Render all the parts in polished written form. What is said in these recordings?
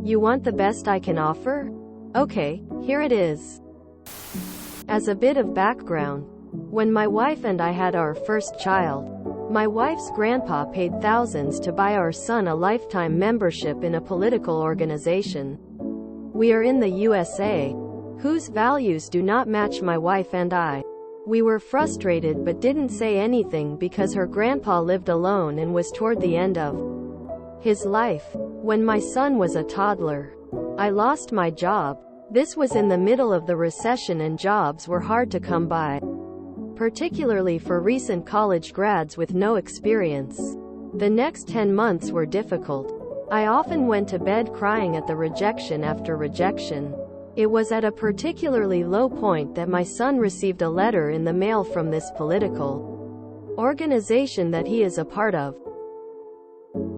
You want the best I can offer? Okay, here it is. As a bit of background, when my wife and I had our first child, my wife's grandpa paid thousands to buy our son a lifetime membership in a political organization. We are in the USA, whose values do not match my wife and I. We were frustrated but didn't say anything because her grandpa lived alone and was toward the end of his life. When my son was a toddler, I lost my job. This was in the middle of the recession and jobs were hard to come by, particularly for recent college grads with no experience. The next 10 months were difficult. I often went to bed crying at the rejection after rejection. It was at a particularly low point that my son received a letter in the mail from this political organization that he is a part of.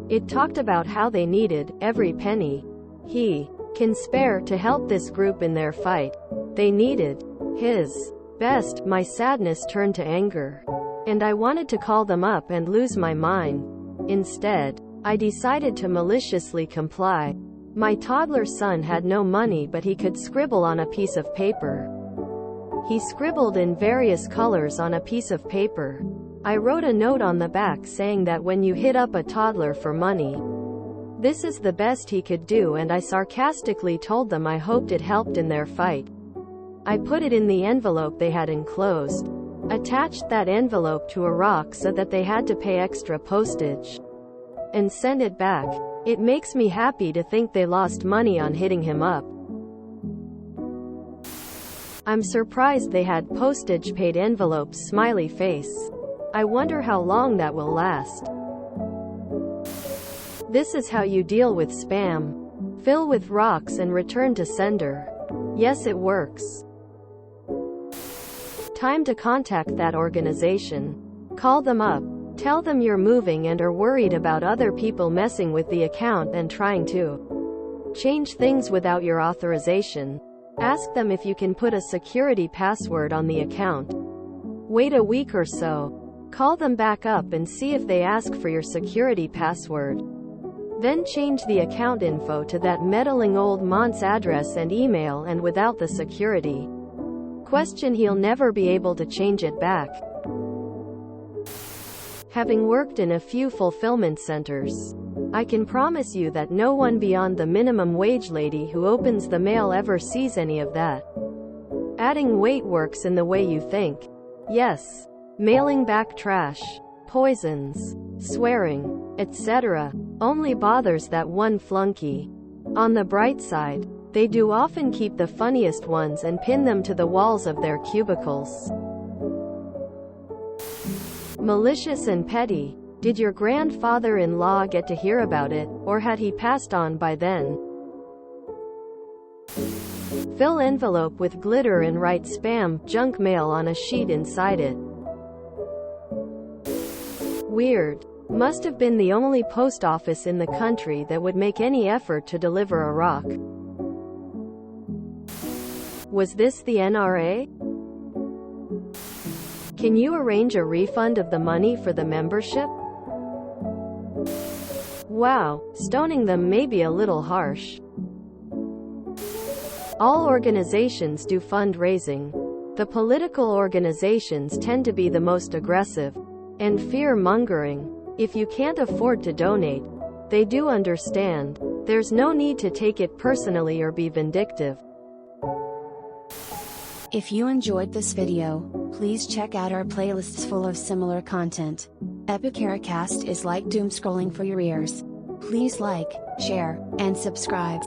It talked about how they needed every penny he can spare to help this group in their fight. They needed his best. My sadness turned to anger, and I wanted to call them up and lose my mind. Instead, I decided to maliciously comply. My toddler son had no money, but he could scribble on a piece of paper. He scribbled in various colors on a piece of paper. I wrote a note on the back saying that when you hit up a toddler for money, this is the best he could do, and I sarcastically told them I hoped it helped in their fight. I put it in the envelope they had enclosed, attached that envelope to a rock so that they had to pay extra postage, and sent it back. It makes me happy to think they lost money on hitting him up. I'm surprised they had postage-paid envelopes. Smiley face. I wonder how long that will last. This is how you deal with spam. Fill with rocks and return to sender. Yes, it works. Time to contact that organization. Call them up. Tell them you're moving and are worried about other people messing with the account and trying to change things without your authorization. Ask them if you can put a security password on the account. Wait a week or so. Call them back up and see if they ask for your security password. Then change the account info to that meddling old mont's address and email, and without the security question, he'll never be able to change it back. Having worked in a few fulfillment centers, I can promise you that no one beyond the minimum wage lady who opens the mail ever sees any of that. Adding weight works in the way you think. Yes. Mailing back trash, poisons, swearing, etc. only bothers that one flunky. On the bright side, they do often keep the funniest ones and pin them to the walls of their cubicles. Malicious and petty. Did your grandfather-in-law get to hear about it, or had he passed on by then? Fill envelope with glitter and write spam, junk mail on a sheet inside it. Weird. Must have been the only post office in the country that would make any effort to deliver a rock. Was this the NRA? Can you arrange a refund of the money for the membership? Wow, stoning them may be a little harsh. All organizations do fundraising. The political organizations tend to be the most aggressive and fear-mongering. If you can't afford to donate, they do understand. There's no need to take it personally or be vindictive. If you enjoyed this video, please check out our playlists full of similar content. Epicaricast is like doom scrolling for your ears. Please like, share, and subscribe.